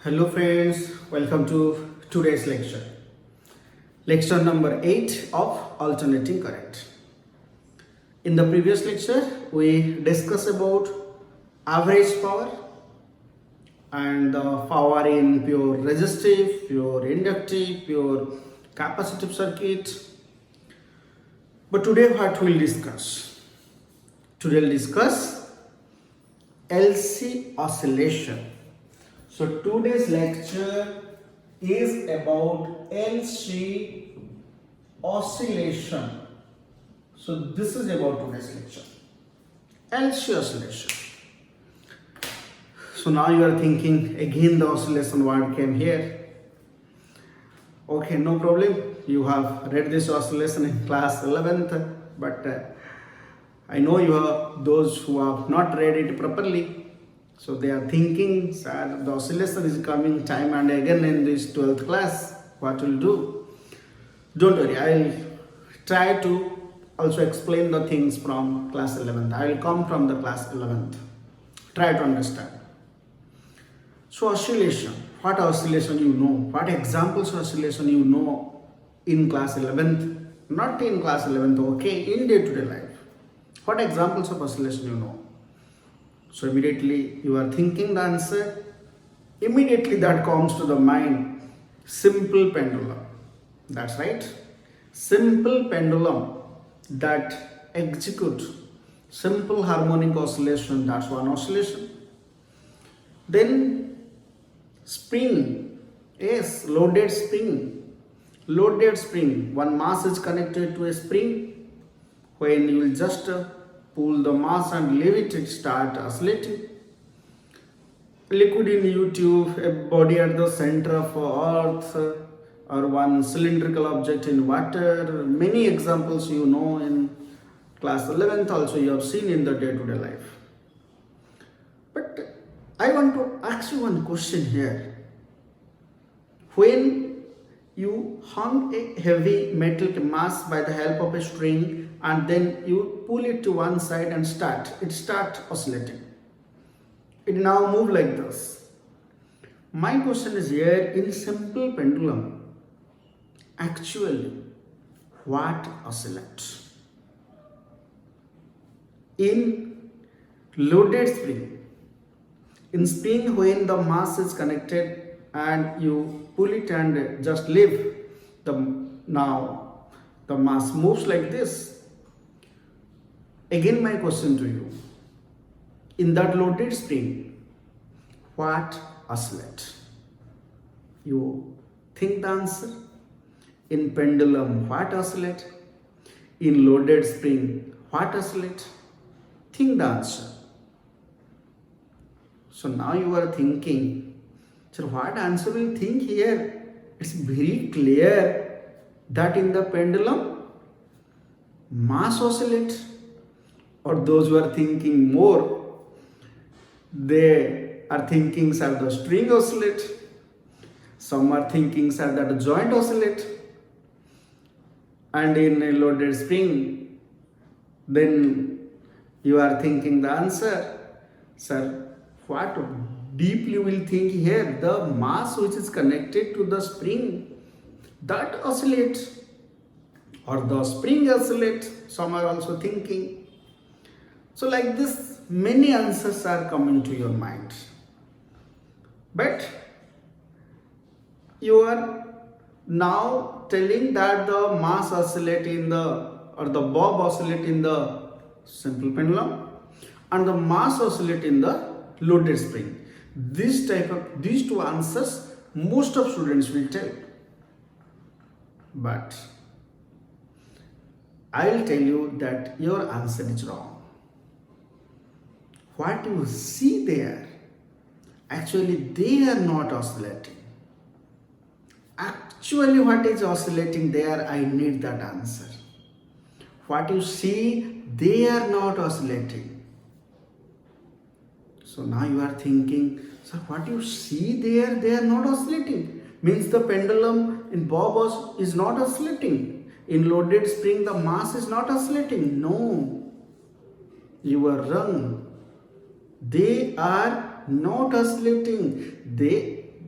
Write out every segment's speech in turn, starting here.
Hello friends, welcome to today's lecture. Lecture number 8 of alternating current. In the previous lecture, we discussed about average power and the power in pure resistive, pure inductive, pure capacitive circuit. But today what we'll discuss? Today we'll discuss LC oscillation. So today's lecture is about LC oscillation. So this is about today's lecture. LC oscillation. So now you are thinking again the oscillation word came here. Okay, no problem. You have read this oscillation in class 11th, but I know you are those who have not read it properly. So they are thinking, sir, the oscillation is coming time and again in this 12th class. What will do? Don't worry, I will try to also explain the things from class 11th. I will come from the class 11th. Try to understand. So oscillation, what oscillation you know? What examples of oscillation you know in class 11th? Not in class 11th, okay, in day-to-day life. What examples of oscillation you know? So immediately you are thinking the answer. Immediately that comes to the mind, simple pendulum. That's right. Simple pendulum that execute simple harmonic oscillation. That's one oscillation. Then spring. Yes, loaded spring. Loaded spring. One mass is connected to a spring. When you will just pull the mass and leave it, it start oscillating. Liquid in YouTube, a body at the center of earth, or one cylindrical object in water. Many examples you know in class 11th also you have seen in the day-to-day life. But I want to ask you one question here. When you hung a heavy metal mass by the help of a string and then you pull it to one side and it start oscillating. It now move like this. My question is here, in simple pendulum, actually what oscillates? In loaded spring, in spring when the mass is connected and you pull it and just leave, now the mass moves like this. Again my question to you, in that loaded spring, what oscillates? You think the answer? In pendulum, what oscillates? In loaded spring, what oscillates? Think the answer. So now you are thinking, so what answer will you think here? It's very clear that in the pendulum, mass oscillates. Or those who are thinking more, they are thinking that the string oscillate. Some are thinking that the joint oscillate. And in a loaded spring, then you are thinking the answer. Sir, what deeply will think here? The mass which is connected to the spring, that oscillates. Or the spring oscillates. Some are also thinking. So like this, many answers are coming to your mind. But you are now telling that the mass oscillate in the bob oscillate in the simple pendulum and the mass oscillate in the loaded spring. These two answers most of students will tell. But I will tell you that your answer is wrong. What you see there, actually they are not oscillating. Actually what is oscillating there, I need that answer. What you see, they are not oscillating. So now you are thinking, so what you see there, they are not oscillating. Means the pendulum in bob is not oscillating. In loaded spring, the mass is not oscillating. No, you are wrong. They are not oscillating.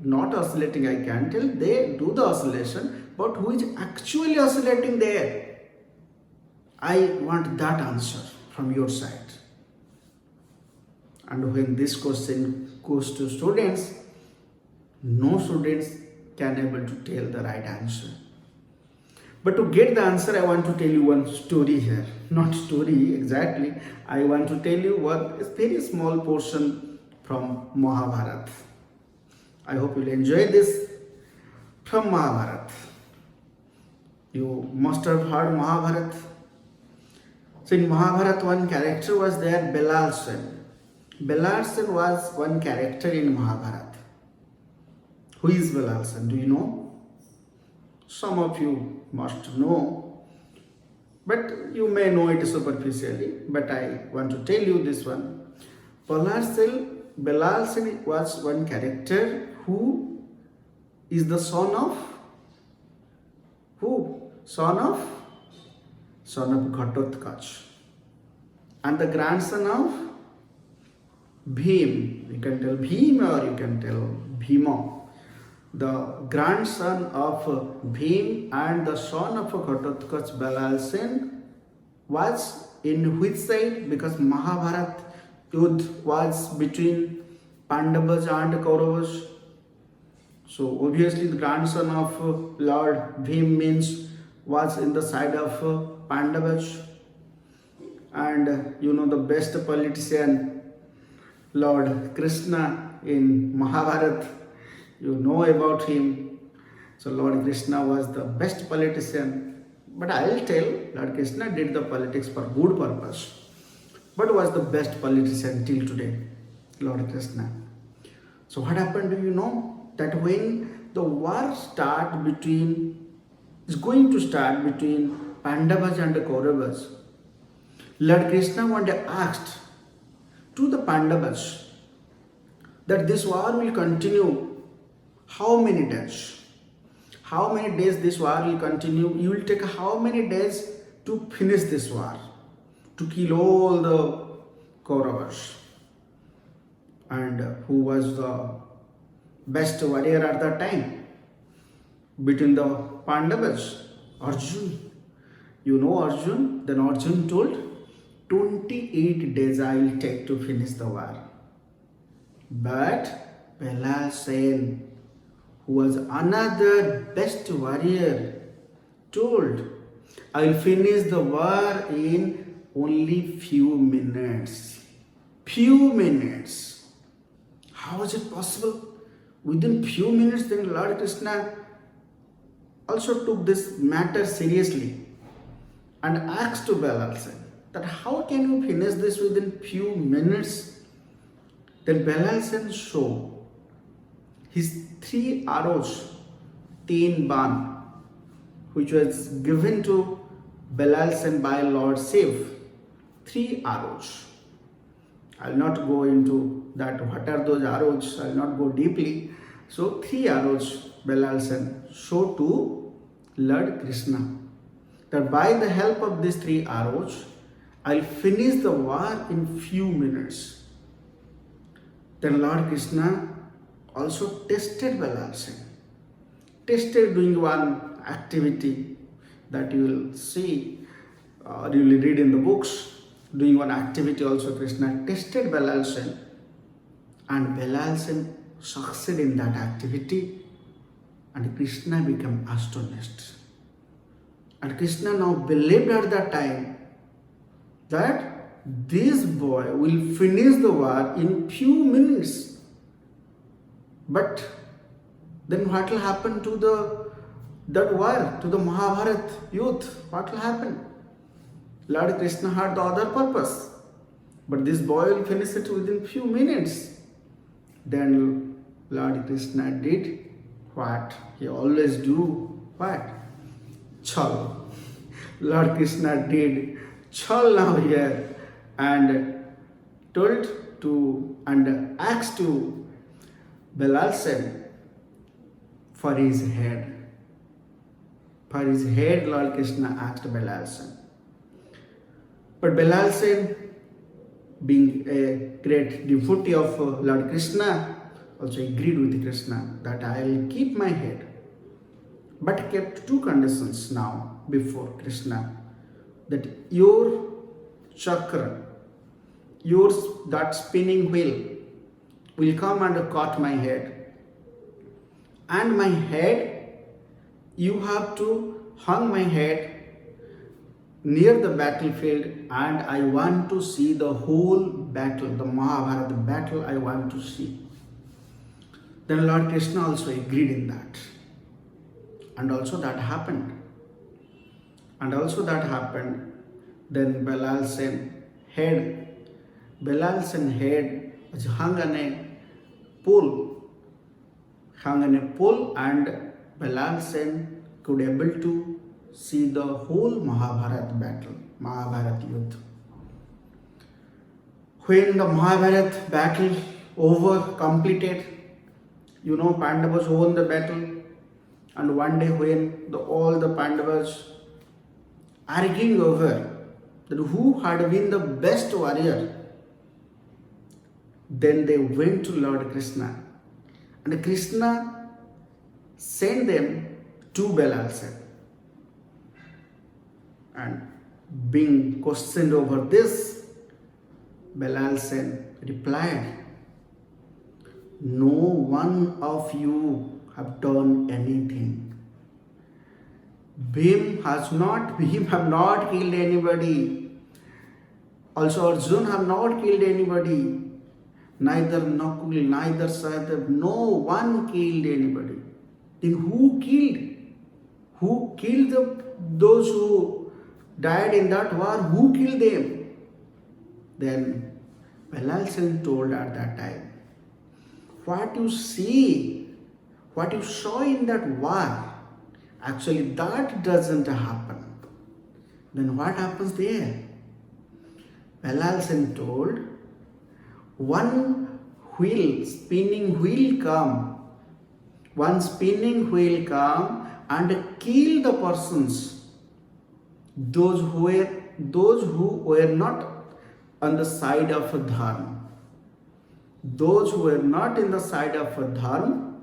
not oscillating, I can tell. They do the oscillation, but who is actually oscillating there? I want that answer from your side. And when this question goes to students, no students can able to tell the right answer. But to get the answer, I want to tell you one story here. Not story exactly. I want to tell you one very small portion from Mahabharata. I hope you'll enjoy this from Mahabharata. You must have heard Mahabharata. So in Mahabharata, one character was there, Belalsen. Belalsen was one character in Mahabharata. Who is Belalsen? Do you know? Some of you must know, but you may know it superficially. But I want to tell you this one. Belalsen was one character who is the son of who? Son of Ghatotkacha, and the grandson of Bhim. You can tell Bhim or you can tell Bhima. The grandson of Bhim and the son of Ghatotkacha, Belalsen, was in which side? Because Mahabharata Yudh was between Pandavas and Kauravas. So obviously the grandson of Lord Bhim means was in the side of Pandavas. And you know the best politician, Lord Krishna in Mahabharata. You know about him. So Lord Krishna was the best politician. But I'll tell, Lord Krishna did the politics for good purpose. But was the best politician till today, Lord Krishna. So what happened, do you know? That when the war is going to start between Pandavas and the Kauravas, Lord Krishna one day asked to the Pandavas that this war will continue how many days? How many days this war will continue? You will take how many days to finish this war? To kill all the Kauravas. And who was the best warrior at that time? Between the Pandavas? Arjun. You know Arjun? Then Arjun told, 28 days I will take to finish the war. But Belalsen, who was another best warrior, told, I will finish the war in only few minutes. Few minutes. How is it possible? Within few minutes, then Lord Krishna also took this matter seriously and asked to Belalsen that how can you finish this within few minutes? Then Belalsen showed his 3 arrows, Teen Ban, which was given to Belalsen by Lord Shiv. 3 arrows. I will not go into that, what are those arrows, I will not go deeply. So 3 arrows Belalsen showed to Lord Krishna. That by the help of these 3 arrows, I will finish the war in few minutes. Then Lord Krishna also tested Belalsen. Tested doing one activity that you will see, you will read in the books. Doing one activity also Krishna tested Belalsen, and Belalsen succeeded in that activity, and Krishna became astonished. And Krishna now believed at that time that this boy will finish the war in few minutes. But then what will happen to that war, to the Mahabharata youth? What will happen? Lord Krishna had the other purpose, but this boy will finish it within few minutes. Then Lord Krishna did what he always do. What? Chal. Lord Krishna did chal now here and told to and asked to Belalsen for his head. For his head, Lord Krishna asked Belalsen. But Belalsen, being a great devotee of Lord Krishna, also agreed with Krishna that I'll keep my head, but kept two conditions now before Krishna, that your chakra, your that spinning wheel will come and cut my head, and my head, you have to hang my head near the battlefield, and I want to see the whole battle, the Mahabharata battle I want to see. Then Lord Krishna also agreed in that. And also that happened. Then Belal Sen head was hung on a pole, and Belal Sen could able to see the whole Mahabharata battle, Mahabharata Yuddha. When the Mahabharata battle over, completed, Pandavas won the battle, and one day when all the Pandavas arguing over that who had been the best warrior, then they went to Lord Krishna, and Krishna sent them to Belal Sen. And being questioned over this, Belal Sen replied, "No one of you have done anything. Bhim have not killed anybody. Also Arjun have not killed anybody. Neither Nakul, neither Sahadev, no one killed anybody. Then who killed? Who killed those who died in that war? Who killed them?" Then Belal Sen told at that time, what you see, what you saw in that war, actually that doesn't happen. Then what happens there? Belal Sen told, one spinning wheel come and kill the persons, those who were not on the side of dharma. Those who were not in the side of dharma,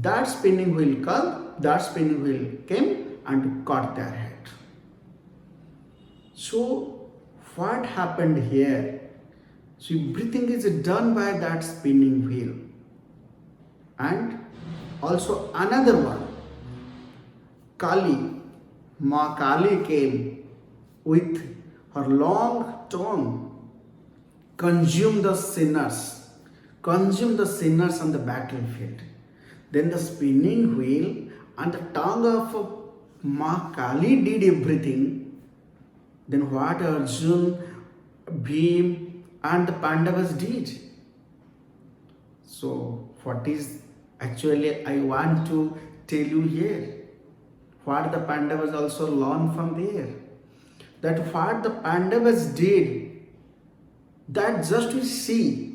that spinning wheel came and cut their head. So what happened here? So everything is done by that spinning wheel. And also another one, Ma Kali came with her long tongue, consumed the sinners on the battlefield. Then the spinning wheel and the tongue of Ma Kali did everything. Then what Arjun, Bhim and the Pandavas did. So what is actually I want to tell you here, what the Pandavas also learned from there, that what the Pandavas did, that just we see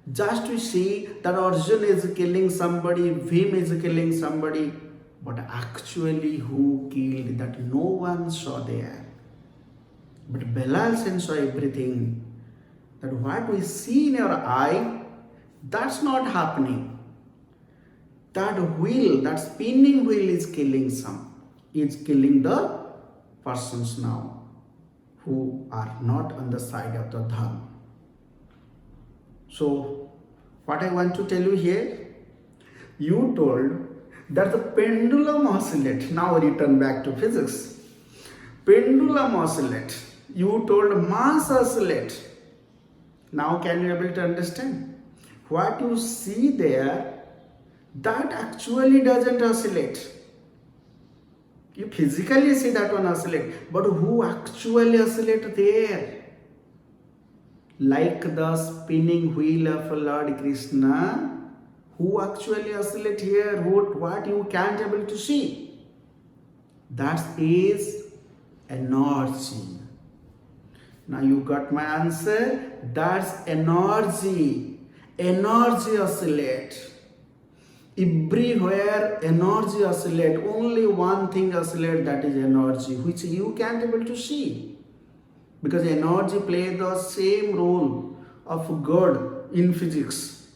that Arjun is killing somebody, Bhim is killing somebody, but actually who killed, that no one saw there. But Belal Sen saw everything, that what we see in our eye, that's not happening. That wheel, that spinning wheel is killing the persons now who are not on the side of the dharma. So what I want to tell you here, you told that the pendulum oscillate. Now return back to physics. Pendulum oscillate. You told mass oscillate. Now can you able to understand? What you see there, that actually doesn't oscillate. You physically see that one oscillate, but who actually oscillate there? Like the spinning wheel of Lord Krishna, who actually oscillate here, what you can't able to see? That is energy. Now you got my answer. That's energy. Energy oscillate. Everywhere energy oscillate. Only one thing oscillate, that is energy, which you can't able to see. Because energy plays the same role of God in physics.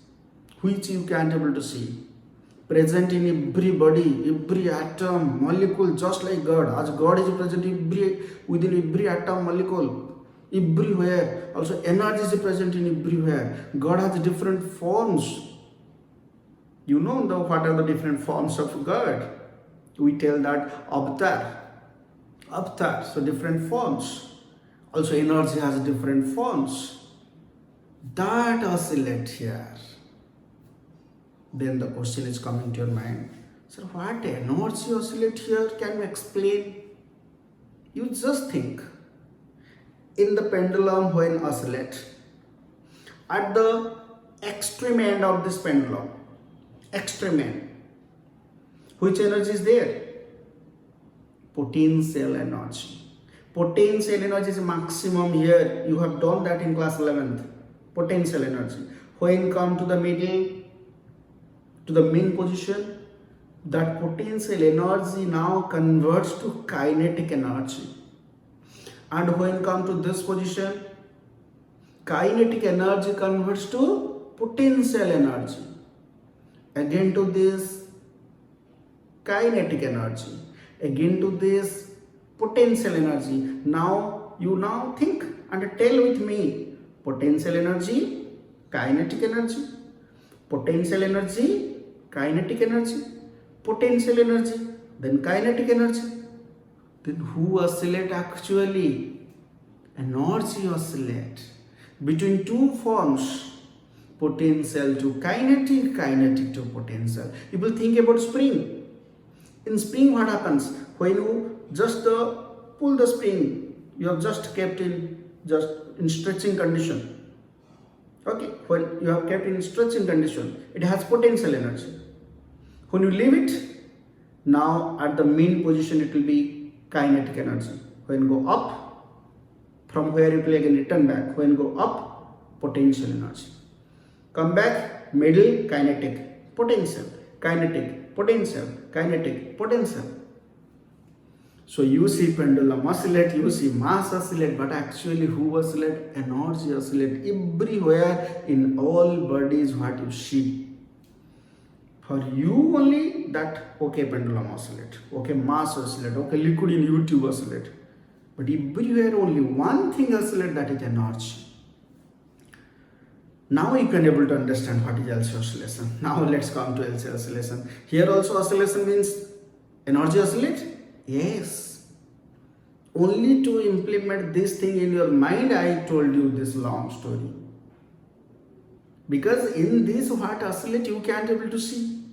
which you can't able to see. Present in every body, every atom, molecule, just like God. As God is present within every atom, molecule, everywhere. Also, energy is present in everywhere. God has different forms. You know what are the different forms of God? We tell that avatar. So different forms. Also, energy has different forms. That oscillate here. Then the question is coming to your mind. So what energy oscillate here? Can you explain? You just think. In the pendulum when oscillate, at the extreme end of this pendulum, extreme end, which energy is there? Potential energy. Potential energy is maximum here. You have done that in class 11th. Potential energy. When come to the middle, to the main position, that potential energy now converts to kinetic energy. And when come to this position, kinetic energy converts to potential energy. Again to this, kinetic energy. Again to this, potential energy. Now you think and tell with me, potential energy, kinetic energy, potential energy, kinetic energy, potential energy, then kinetic energy. Then who oscillate actually? Energy oscillate between two forms, potential to kinetic, kinetic to potential. You will think about spring. In spring, what happens? When you just pull the spring, you have just kept in stretching condition. Okay, when you have kept in stretching condition, it has potential energy. When you leave it, now at the mean position it will be kinetic energy. When you go up, from where you will again return back. When you go up, potential energy. Come back, middle, kinetic, potential, kinetic, potential, kinetic, potential. So you see pendulum oscillate, you see mass oscillate, but actually who oscillate? Energy oscillate everywhere in all bodies what you see. For you only that, okay, pendulum oscillate, okay, mass oscillate, okay, liquid in U-tube oscillate. But everywhere only one thing oscillate, that is energy. Now you can able to understand what is LC oscillation. Now let's come to LC oscillation. Here also oscillation means energy oscillate. Yes. Only to implement this thing in your mind, I told you this long story. Because in this what oscillate you can't able to see.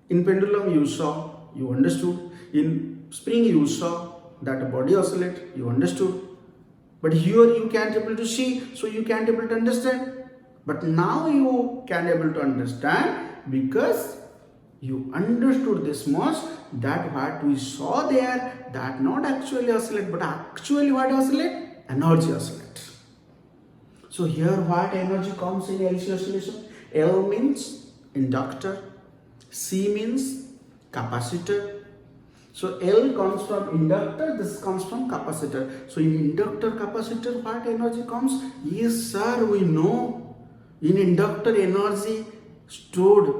In pendulum you saw, you understood. In spring you saw that body oscillate, you understood. But here you can't able to see, so you can't able to understand. But now you can able to understand because you understood this much, that what we saw there, that not actually oscillate, but actually what oscillate? Energy oscillate. So here what energy comes in LC oscillation? L means inductor, C means capacitor. So L comes from inductor, this comes from capacitor. So in inductor, capacitor, what energy comes? Yes sir, we know. In inductor, energy stored.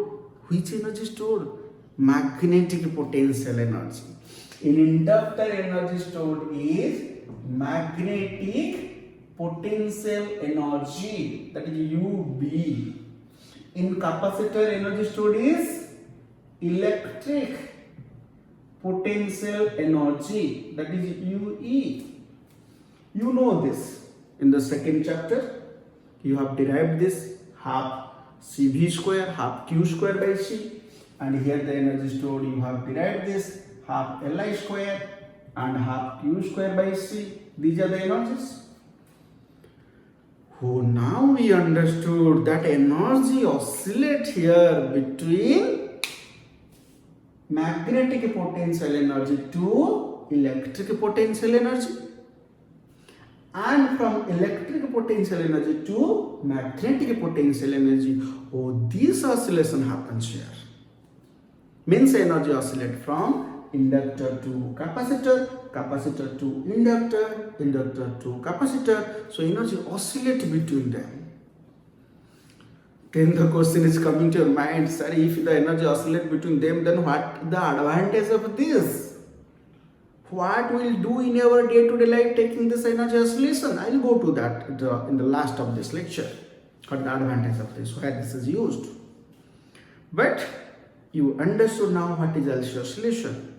Which energy stored? Magnetic potential energy. In inductor, energy stored is magnetic potential energy, that is UB. In capacitor, energy stored is electric potential energy, that is UE. You know this. In the second chapter, you have derived this half CV square, half Q square by C, and here the energy stored, you have derived this half Li square and half Q square by C. These are the energies. Oh, now we understood that energy oscillate here between magnetic potential energy to electric potential energy, and from electric potential energy to magnetic potential energy. Oh, this oscillation happens here. Means energy oscillate from inductor to capacitor, capacitor to inductor, inductor to capacitor. So energy oscillate between them. Then the question is coming to your mind, sir, if the energy oscillates between them, then what the advantage of this? What we'll do in our day-to-day life taking this energy oscillation? I'll go to that in the last of this lecture. What the advantage of this, where this is used. But you understood now what is LC oscillation.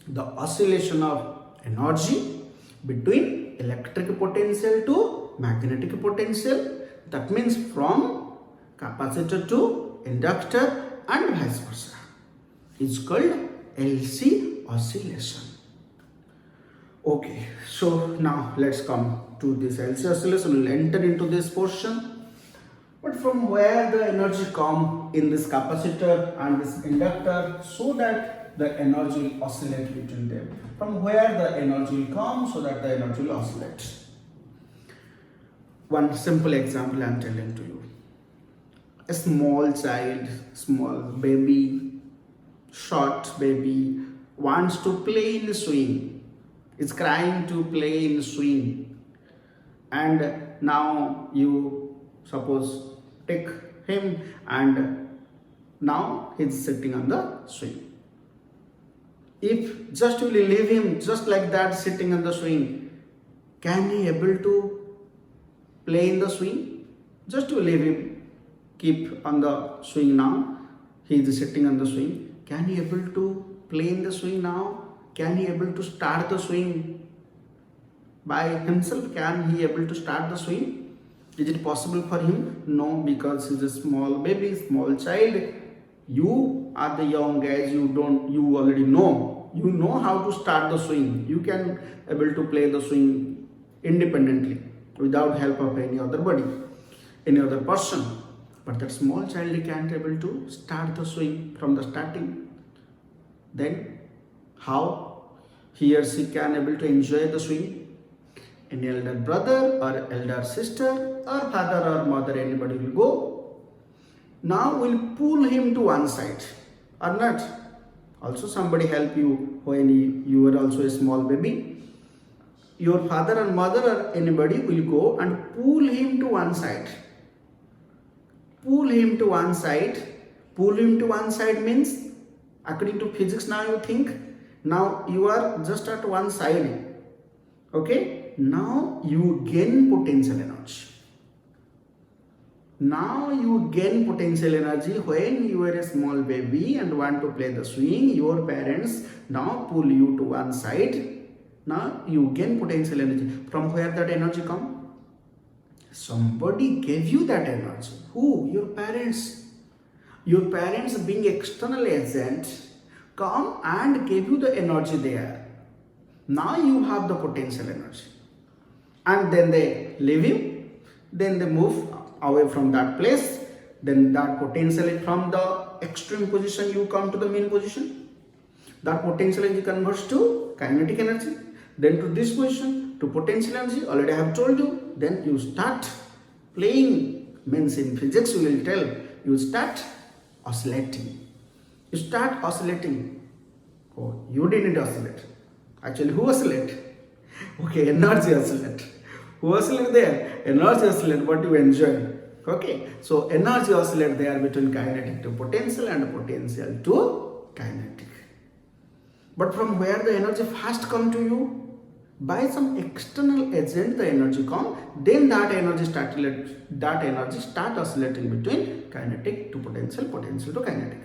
The oscillation of energy between electric potential to magnetic potential. That means from capacitor to inductor and vice versa. It's called LC oscillation. Okay, so now let's come to this LC oscillation. We'll enter into this portion. But from where the energy come in this capacitor and this inductor, so that the energy will oscillate between them. From where the energy will come, so that the energy will oscillate. One simple example I am telling to you. A small child, small baby, short baby wants to play in the swing. Is crying to play in the swing. And now you suppose take him and now he is sitting on the swing. If just you leave him just like that sitting on the swing, can he able to play in the swing? Just to leave him, keep on the swing now. He is sitting on the swing. Can he able to play in the swing now? Can he able to start the swing by himself? Can he able to start the swing? Is it possible for him? No, because he's a small baby, small child. You are the young guys. You already know. You know how to start the swing. You can able to play the swing independently without help of any other body, any other person. But that small child can't able to start the swing from the starting. Then how he or she can able to enjoy the swing? An elder brother or elder sister or father or mother, anybody will go. Now we'll pull him to one side or not. Also somebody help you when you were also a small baby. Your father or mother or anybody will go and pull him to one side. Pull him to one side. Pull him to one side means, according to physics now you think, now you are just at one side. Okay, now you gain potential energy. Now you gain potential energy when you were a small baby and want to play the swing. Your parents now pull you to one side. Now you gain potential energy. From where that energy come? Somebody gave you that energy. Who? Your parents. Your parents, being external agent, come and gave you the energy there. Now you have the potential energy. And then they leave you. Then they move away from that place. Then that potential from the extreme position you come to the mean position. That potential energy converts to kinetic energy. Then to this position, to potential energy, already I have told you. Then you start playing, means in physics you will tell, you start oscillating. You start oscillating. Oh, you didn't oscillate. Actually, who oscillate? Okay, energy oscillate. Who oscillate there? Energy oscillate, what you enjoy. Okay, so energy oscillate there between kinetic to potential and potential to kinetic. But from where the energy first come to you? By some external agent the energy come, then that energy start oscillating between kinetic to potential, potential to kinetic.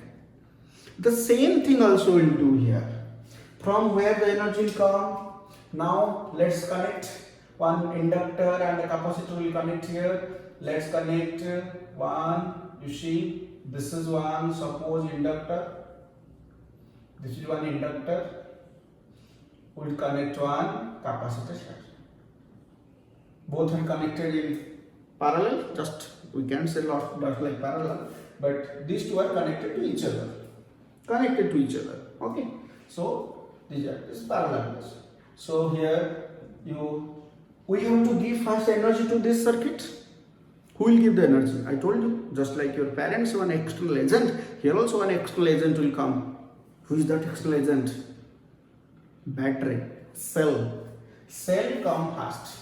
The same thing also will do here. From where the energy will come? Now let's connect one inductor and a capacitor will connect here. Let's connect one. You see, this is one, suppose inductor. This is one inductor. We'll connect one capacitor here. Both are connected in parallel. Just we can't say not like parallel, but these two are connected to each other. Connected to each other. Okay. So these are this parallel. So here we have to give first energy to this circuit. Who will give the energy? I told you, just like your parents, one external agent, here also one external agent will come. Who is that external agent? Battery, cell. Cell come first.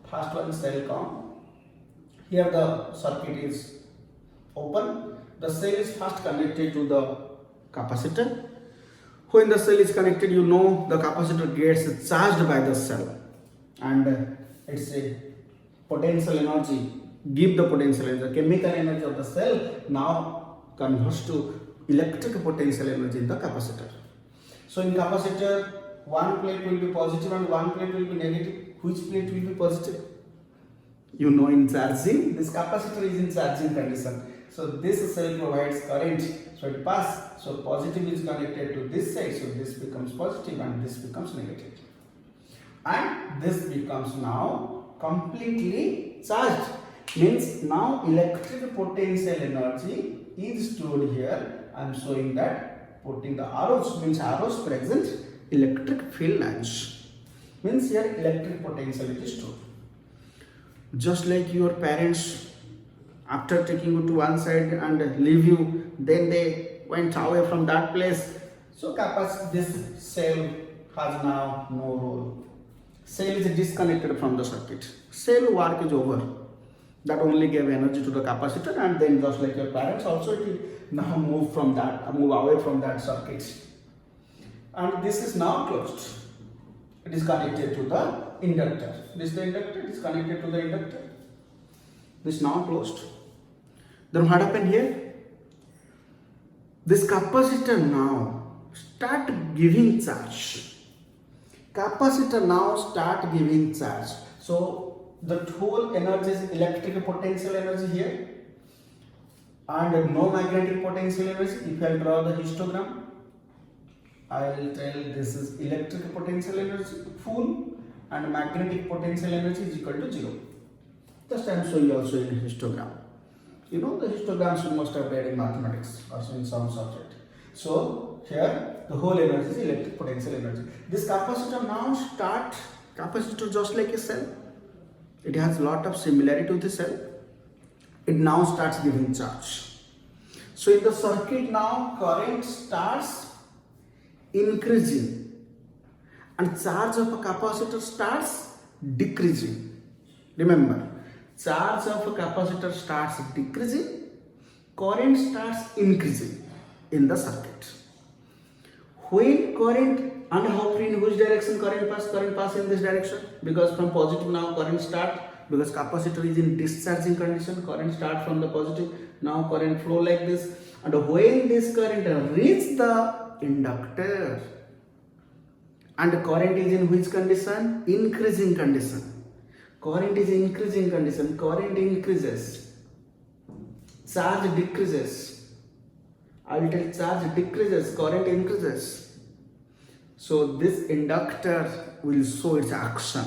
First one cell come. Here the circuit is open. The cell is first connected to the capacitor. When the cell is connected, you know the capacitor gets charged by the cell, and it's a potential energy, give the potential energy, the chemical energy of the cell now converts to electric potential energy in the capacitor. So in capacitor, one plate will be positive and one plate will be negative. Which plate will be positive? You know, in charging, this capacitor is in charging condition. So this cell provides current, so it passes. So positive is connected to this side, so this becomes positive and this becomes negative. And this becomes now completely charged. Means now electric potential energy is stored here. I am showing that putting the arrows, means arrows present electric field lines. Means here electric potential is stored. Just like your parents, after taking you to one side and leave you, then they went away from that place. So this cell has now no role. Cell is disconnected from the circuit. Cell work is over. That only gave energy to the capacitor, and then just like your parents also, it will now move away from that circuit. And this is now closed. It is connected to the inductor. This is the inductor, it is connected to the inductor. This is now closed. Then what happened here? This capacitor now start giving charge. Capacitor now start giving charge. So the whole energy is electric potential energy here and no magnetic potential energy. If I draw the histogram, I will tell this is electric potential energy full and magnetic potential energy is equal to 0. Just I am showing also in histogram. You know the histograms you must have read in mathematics or in some subject. So here the whole energy is electric potential energy. This capacitor now capacitor just like a cell. It has a lot of similarity to the cell. It now starts giving charge. So in the circuit now current starts increasing and charge of a capacitor starts decreasing. Remember, charge of a capacitor starts decreasing, current starts increasing in the circuit. When current and how free in which direction current pass in this direction, because from positive now current start, because capacitor is in discharging condition, current start from the positive, now current flow like this, and when this current reach the inductor and current is in which condition? Increasing condition. Current is increasing condition, current increases, charge decreases. I will tell charge decreases, current increases. So this inductor will show its action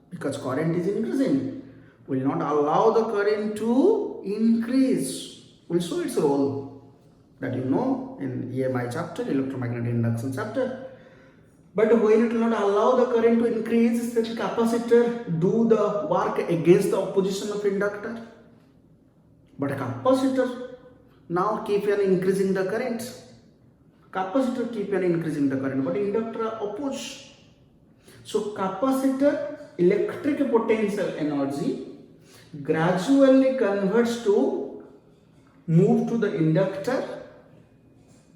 because current is increasing, will not allow the current to increase, will show its role that you know in EMI chapter, electromagnetic induction chapter. But when it will not allow the current to increase, then capacitor do the work against the opposition of inductor. But a capacitor now keep on increasing the current. Capacitor keep on increasing the current, but inductor oppose. So capacitor electric potential energy gradually converts to move to the inductor,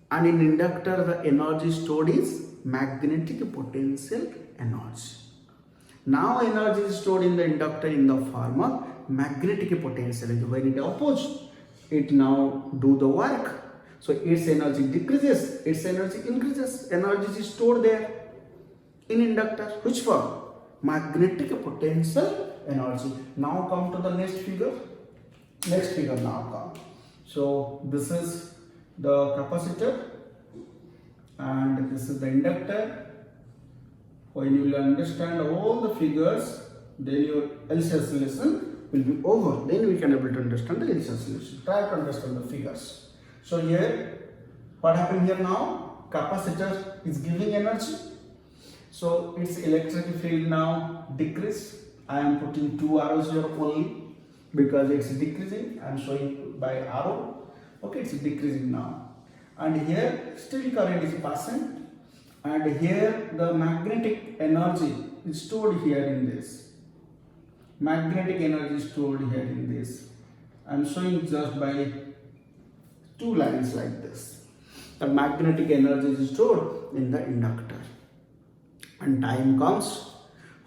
and in inductor the energy stored is magnetic potential energy. Now energy is stored in the inductor in the form of magnetic potential energy. When it opposes, it now do the work. So its energy decreases, its energy increases. Energy is stored there in inductor. Which form? Magnetic potential energy. Now come to the next figure. Next figure now come. So this is the capacitor and this is the inductor. When you will understand all the figures, then your LC oscillation will be over. Then we can able to understand the LC oscillation. Try to understand the figures. So here, what happened here now? Capacitor is giving energy. So its electric field now decrease. I am putting 2 arrows here only because it's decreasing. I am showing by arrow. Okay, it's decreasing now. And here still current is passing. And here the magnetic energy is stored here in this. Magnetic energy is stored here in this. I am showing just by two lines like this. The magnetic energy is stored in the inductor. And time comes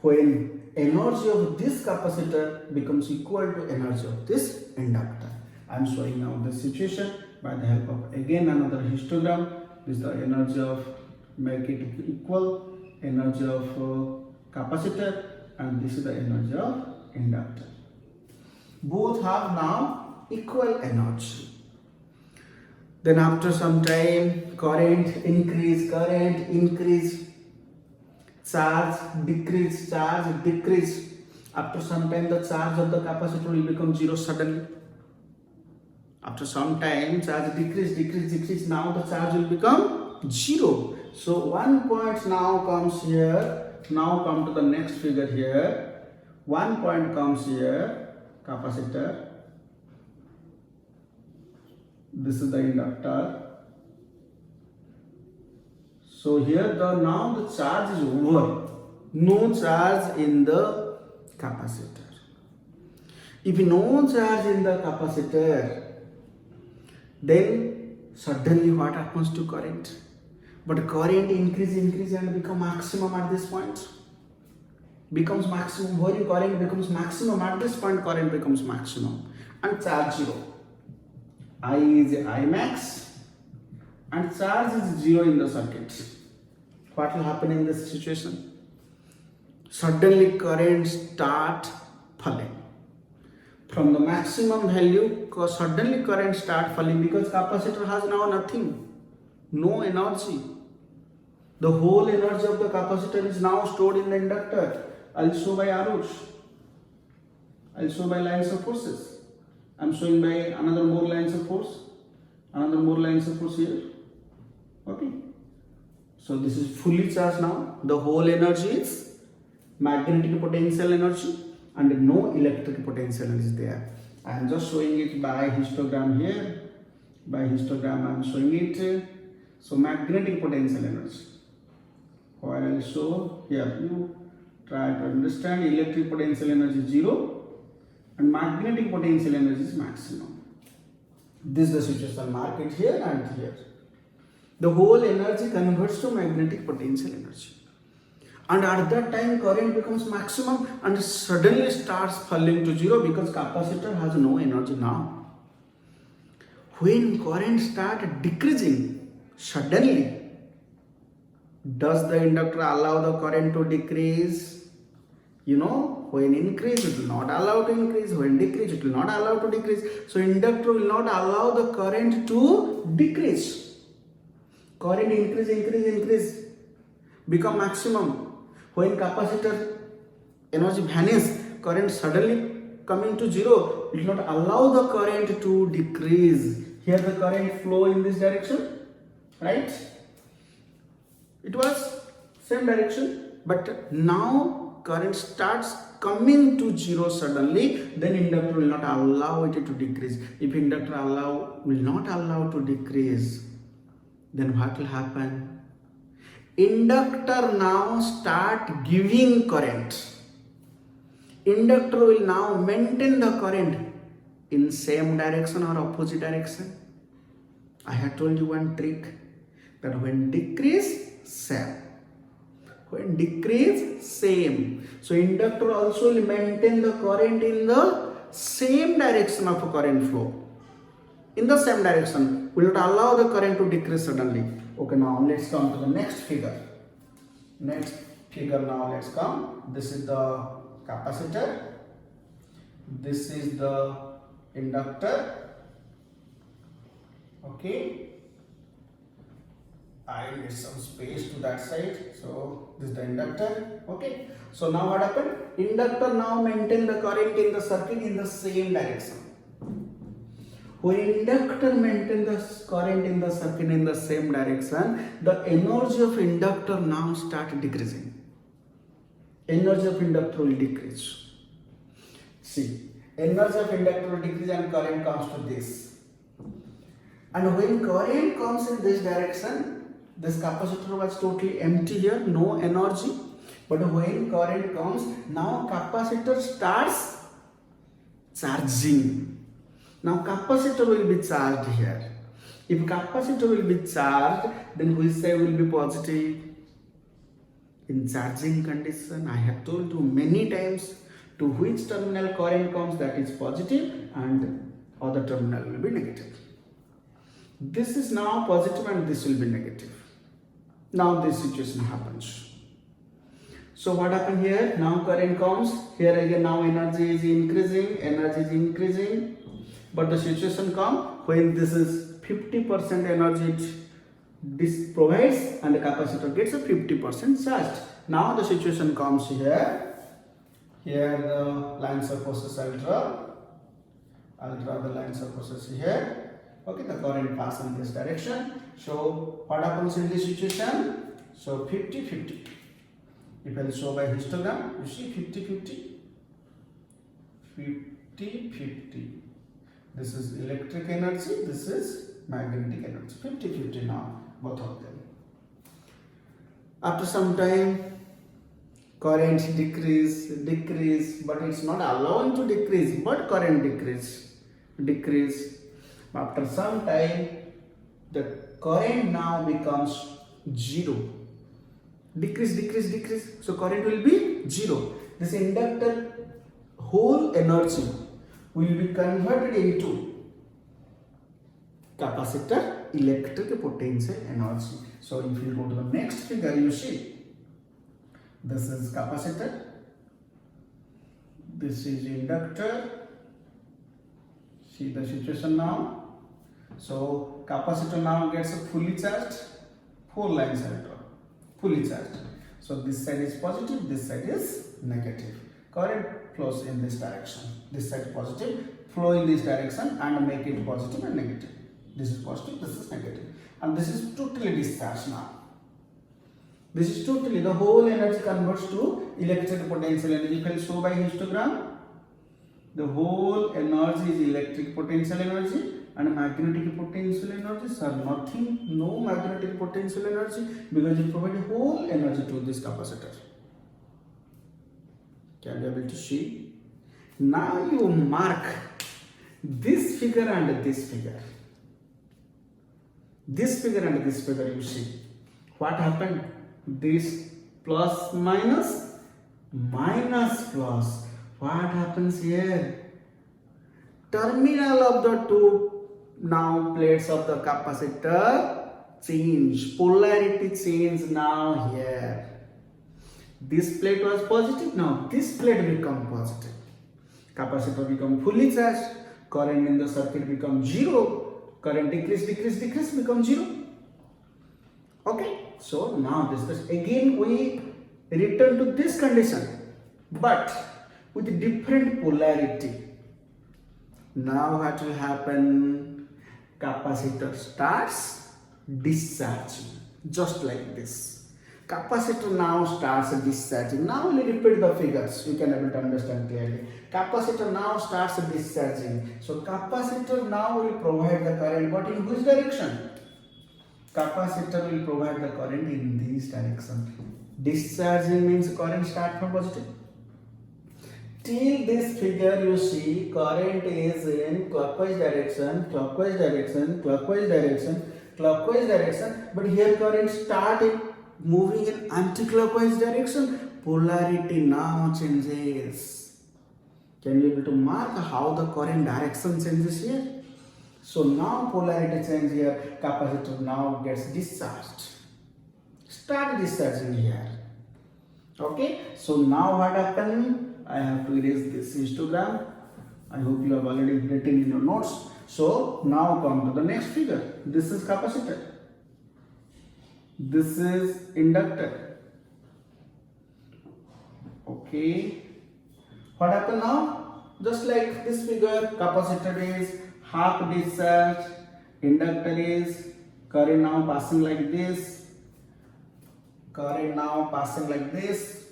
when energy of this capacitor becomes equal to energy of this inductor. I am showing now the situation by the help of again another histogram. This is the energy of, make it equal, energy of capacitor, and this is the energy of inductor. Both have now equal energy. Then after some time, current increase, charge decrease. After some time, the charge of the capacitor will become zero suddenly. After some time, charge decrease. Now the charge will become zero. So 1 point now comes here. Now come to the next figure here. 1 point comes here, capacitor. This is the inductor. So here now the charge is over. No charge in the capacitor. If no charge in the capacitor, then suddenly what happens to current? But current increase and become maximum at this point. Becomes maximum. When current becomes maximum at this point, current becomes maximum. And charge zero. I is I max and charge is zero in the circuit. What will happen in this situation? Suddenly current start falling. From the maximum value, suddenly current start falling because capacitor has now nothing. No energy. The whole energy of the capacitor is now stored in the inductor. I'll show by arrows. I'll show by lines of forces. I'm showing by another more lines of force. Another more lines of force here. Okay. So this is fully charged now. The whole energy is magnetic potential energy and no electric potential is there. I am just showing it by histogram here. By histogram I am showing it. So magnetic potential energy. While I will show here, you try to understand electric potential energy is 0 and magnetic potential energy is maximum. This is the situation, mark it here and here. The whole energy converts to magnetic potential energy. And at that time current becomes maximum and suddenly starts falling to 0 because capacitor has no energy now. When current starts decreasing suddenly, does the inductor allow the current to decrease? You know, when increase it will not allow to increase, when decrease it will not allow to decrease. So inductor will not allow the current to decrease. Current increase, become maximum. When capacitor energy vanishes, current suddenly coming to 0, it will not allow the current to decrease. Here the current flow in this direction, right? It was same direction, but now current starts coming to 0 suddenly, then inductor will not allow it to decrease. If inductor will not allow to decrease, then what will happen? Inductor now start giving current. Inductor will now maintain the current in same direction or opposite direction. I have told you one trick that when decrease, same. When decrease, same. So inductor also will maintain the current in the same direction of current flow. In the same direction, will not allow the current to decrease suddenly. Okay, now let's come to the next figure. Next figure now let's come. This is the capacitor. This is the inductor. Okay. I need some space to that side. So this is the inductor. Okay. So now what happened? Inductor now maintain the current in the circuit in the same direction. When inductor maintain the current in the circuit in the same direction, the energy of inductor now start decreasing. Energy of inductor will decrease. See, energy of inductor will decrease and current comes to this. And when current comes in this direction, this capacitor was totally empty here, no energy. But when current comes, now capacitor starts charging. Now capacitor will be charged here. If capacitor will be charged, then which side will be positive? In charging condition, I have told you many times, to which terminal current comes, that is positive, and other terminal will be negative. This is now positive and this will be negative. Now this situation happens. So what happened here? Now current comes here again. Now energy is increasing, but the situation comes when this is 50% energy this provides and the capacitor gets a 50% charged. Now the situation comes here. Here the lines of process I'll draw the lines of process here. Okay, the current passes in this direction. So what happens in this situation? So 50-50. If I show by histogram, you see 50-50. This is electric energy, this is magnetic energy. 50-50 now, both of them. After some time, current decrease, but it's not allowing to decrease, but current decrease. After some time, the current now becomes 0. Decrease. So current will be 0. This inductor whole energy will be converted into capacitor electric potential energy. So if you go to the next figure, you see this is capacitor, this is inductor. See the situation now. So capacitor now gets fully charged. 4 lines are drawn, fully charged. So this side is positive, this side is negative. Current flows in this direction. This side positive, flow in this direction and make it positive and negative. This is positive, this is negative. And this is totally discharged now. This is totally, the whole energy converts to electric potential energy. If I show by histogram, the whole energy is electric potential energy and magnetic potential energies are nothing, no magnetic potential energy, because it provides whole energy to this capacitor. Can you be able to see? Now you mark this figure and this figure. This figure and this figure, you see. What happened? This plus minus, minus plus. What happens here? Terminal of the two now plates of the capacitor change. Polarity change now here. This plate was positive, now this plate become positive. Capacitor become fully charged. Current in the circuit become 0. Current decrease, become 0. Okay, so now this again we return to this condition, but with different polarity. Now what will happen? Capacitor starts discharging, just like this. Capacitor now starts discharging. Now we repeat the figures, you can able to understand clearly. Capacitor now starts discharging. So capacitor now will provide the current, but in which direction? Capacitor will provide the current in this direction. Discharging means current start from positive. Till this figure you see current is in clockwise direction, but here current start in moving in anti-clockwise direction. Polarity now changes. Can you able to mark how the current direction changes here? So now polarity change here, capacitor now gets discharged. Start discharging here. Okay, so now what happened? I have to erase this histogram. I hope you have already written in your notes. So now come to the next figure. This is capacitor. This is inductor. Okay. What happened now? Just like this figure, capacitor is half discharged, inductor is current now passing like this,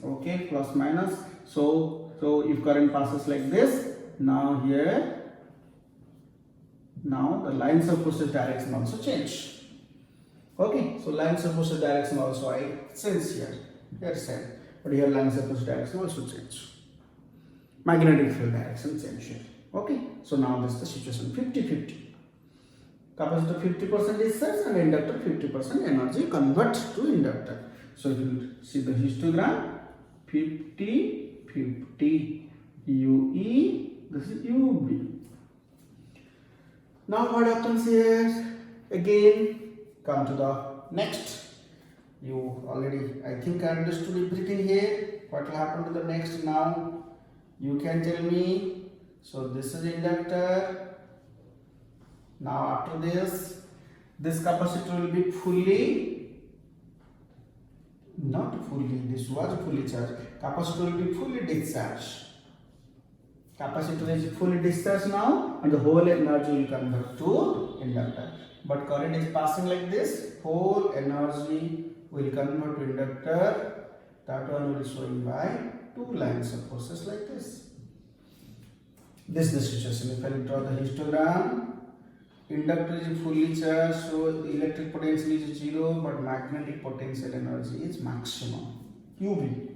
okay, plus minus. So if current passes like this, now here, now the lines of process direction also change. Okay, so lines of process direction also I change here side, but here lines of process direction also change. Magnetic field direction change here. Okay, so now this is the situation 50-50. Capacitor 50% discharge and inductor 50% energy convert to inductor. So if you see the histogram, 50, 50, UE, this is UB. Now what happens here? Again, come to the next. You already, I think, understood everything here. What will happen to the next now? You can tell me. So this is inductor. Now after this capacitor will be fully, not fully, this was fully charged. Capacitor will be fully discharged. Capacitor is fully discharged now and the whole energy will convert to inductor. But current is passing like this, whole energy will convert to inductor. That one will be showing by two lines of forces like this. This is the situation. If I draw the histogram, inductor is fully charged, so the electric potential is 0, but magnetic potential energy is maximum, UV.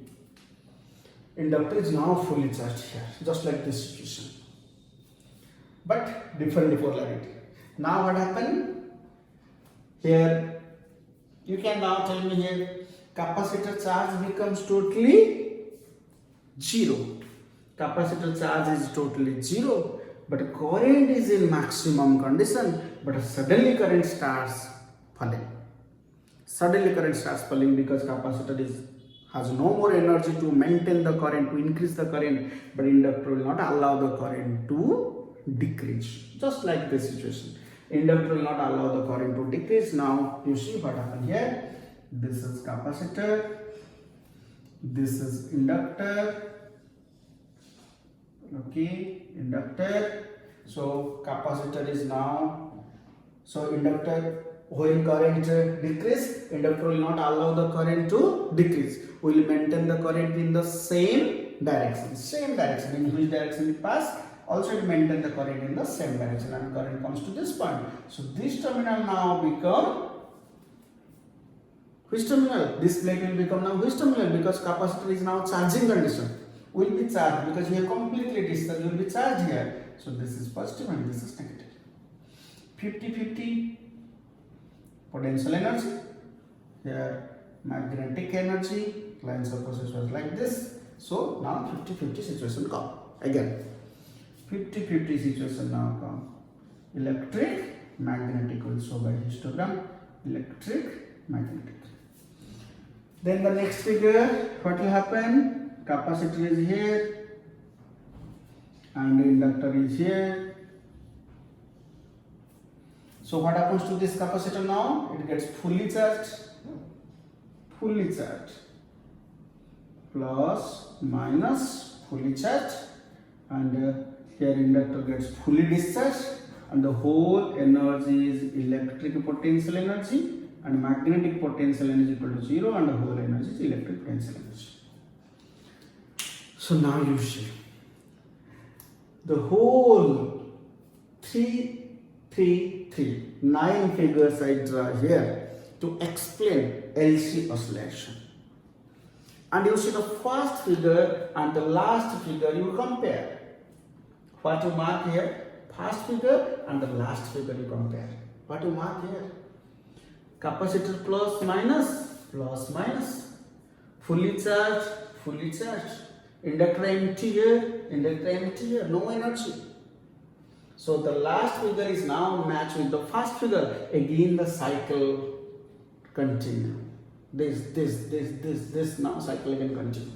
Inductor is now fully charged here, just like this situation, but different polarity. Now what happened? Here, you can now tell me here, capacitor charge becomes totally 0. Capacitor charge is totally 0. But current is in maximum condition, but suddenly current starts falling. Suddenly current starts falling because capacitor has no more energy to maintain the current, to increase the current, but inductor will not allow the current to decrease. Just like this situation. Inductor will not allow the current to decrease. Now you see what happened here. This is capacitor. This is inductor. Okay, inductor. So capacitor is now, so inductor, when current decrease, inductor will not allow the current to decrease. We will maintain the current in the same direction. In which direction it pass, also it maintain the current in the same direction, and current comes to this point. So this terminal now become which terminal? This plate will become now which terminal, because capacitor is now charging condition. Will be charged because we have completely discharged, will be charged here. So this is positive and this is negative. 50-50 potential energy. Here magnetic energy, lines of forces was like this. So now 50-50 situation come. Again 50-50 situation now come. Electric, magnetic will show by histogram. Electric, magnetic. Then the next figure, what will happen? Capacitor is here and inductor is here. So what happens to this capacitor now? It gets fully charged, plus minus, fully charged, and here inductor gets fully discharged, and the whole energy is electric potential energy, and magnetic potential energy equal to 0, and the whole energy is electric potential energy. So now you see the whole 9 figures I draw here to explain LC oscillation. And you see the first figure and the last figure, you compare. What you mark here, first figure and the last figure you compare. What you mark here, capacitor plus minus, fully charged, inductor empty here, no energy. So the last figure is now matched with the first figure. Again the cycle continue. This now cycle again continue.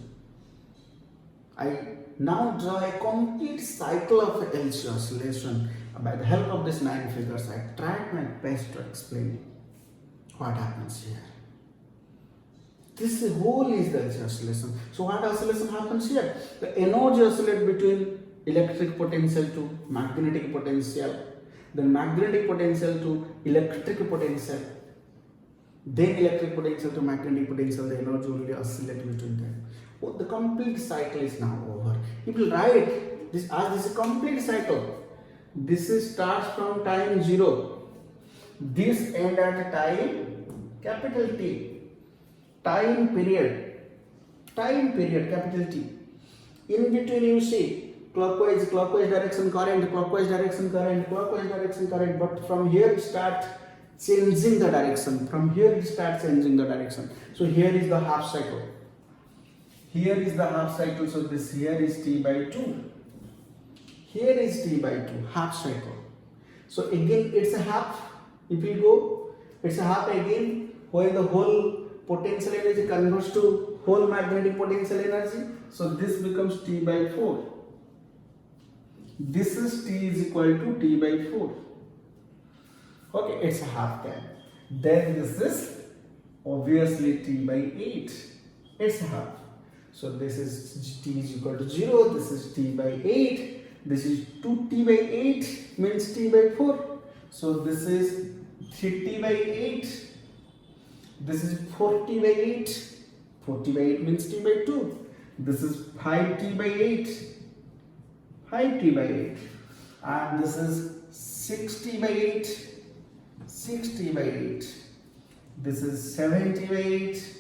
I now draw a complete cycle of LC oscillation. By the help of these 9 figures, I tried my best to explain what happens here. This whole is the LC oscillation. So what oscillation happens here? The energy oscillates between electric potential to magnetic potential, then magnetic potential to electric potential, then electric potential to magnetic potential. The energy will be oscillate between them. Oh, the complete cycle is now over. You will write this as this is a complete cycle. This is starts from time 0. This end at time capital T. Time period capital T. In between you see clockwise direction current, clockwise direction current, clockwise direction current, but from here it start changing the direction. From here it starts changing the direction. So here is the half cycle. Here is the half cycle. So this here is T by 2. Here is T by 2, half cycle. So again it's a half. If we go, it's a half again when the whole potential energy converts to whole magnetic potential energy. So this becomes T by 4. This is T is equal to T by 4. Okay, it's a half then. Then this is obviously T by 8. It's a half. So this is T is equal to 0. This is T by 8. This is 2T by 8 means T by 4. So this is 3T by 8. This is 4T by 8. 4T by 8 means T by 2. This is 5T by 8. 5T by 8. And this is 6T by 8. 6T by 8. This is 7T by 8.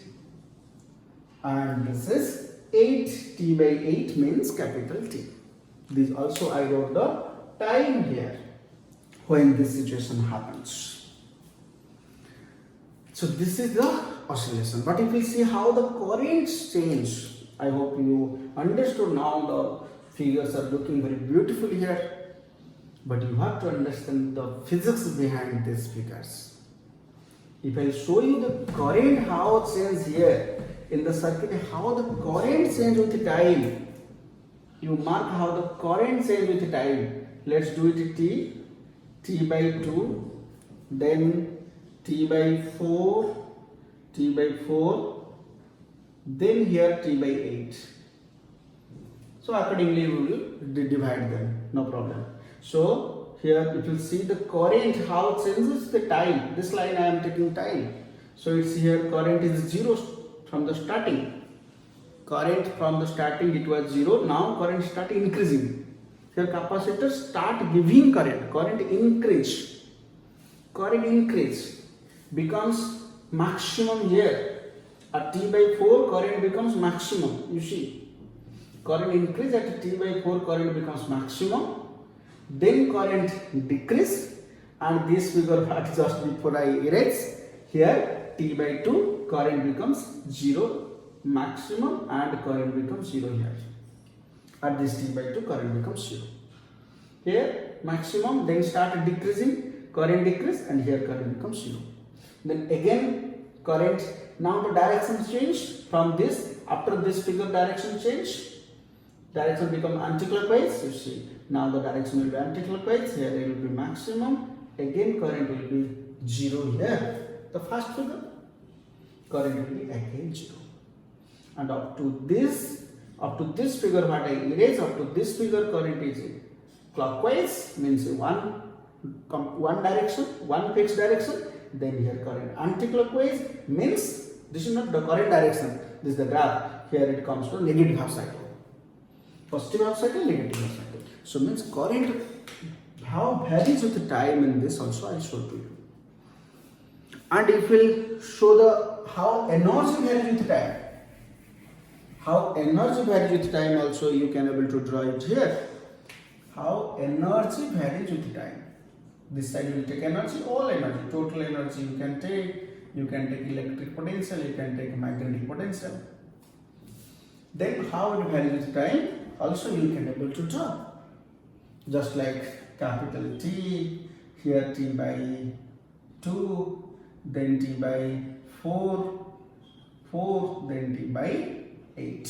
And this is 8T by 8 means capital T. This also I wrote the time here when this situation happens. So this is the oscillation. But if we see how the currents change, I hope you understood now. The figures are looking very beautiful here. But you have to understand the physics behind these figures. If I show you the current how it changes here in the circuit, how the current change with time. You mark how the current change with time. Let's do it T by 2, then T by 4, T by 4, then here T by 8. So accordingly we will divide them, no problem. So here if you see the current how it changes the time. This line I am taking time. So it's here current is 0 from the starting. Current from the starting it was 0. Now current start increasing. Here capacitor start giving current. Current increase. Current increase becomes maximum here. At T by 4 current becomes maximum. You see. Current increase at T by 4 current becomes maximum. Then current decrease. And this figure just before I erase. Here T by 2 current becomes 0. Maximum and current becomes 0 here. At this T by 2 current becomes 0. Here maximum, then start decreasing, current decrease, and here current becomes 0. Then again current, now the direction change from this, after this figure direction change, direction become anticlockwise. You see, now the direction will be anticlockwise, here it will be maximum, again current will be 0 here. The first figure, current will be again 0. And up to this figure what I erase, up to this figure current is clockwise, means one direction, one fixed direction. Then here current anticlockwise means this is not the current direction, this is the graph. Here it comes to negative half cycle. Positive half cycle, negative half cycle. So means current how varies with the time in this also I showed to you. And if we'll show the how energy varies with time. How energy varies with time also you can able to draw it here. How energy varies with time. This side will take energy, all energy, total energy you can take. You can take electric potential, you can take magnetic potential. Then how it varies with time also you can able to draw. Just like capital T, here T by 2, then T by 4, then T by 8.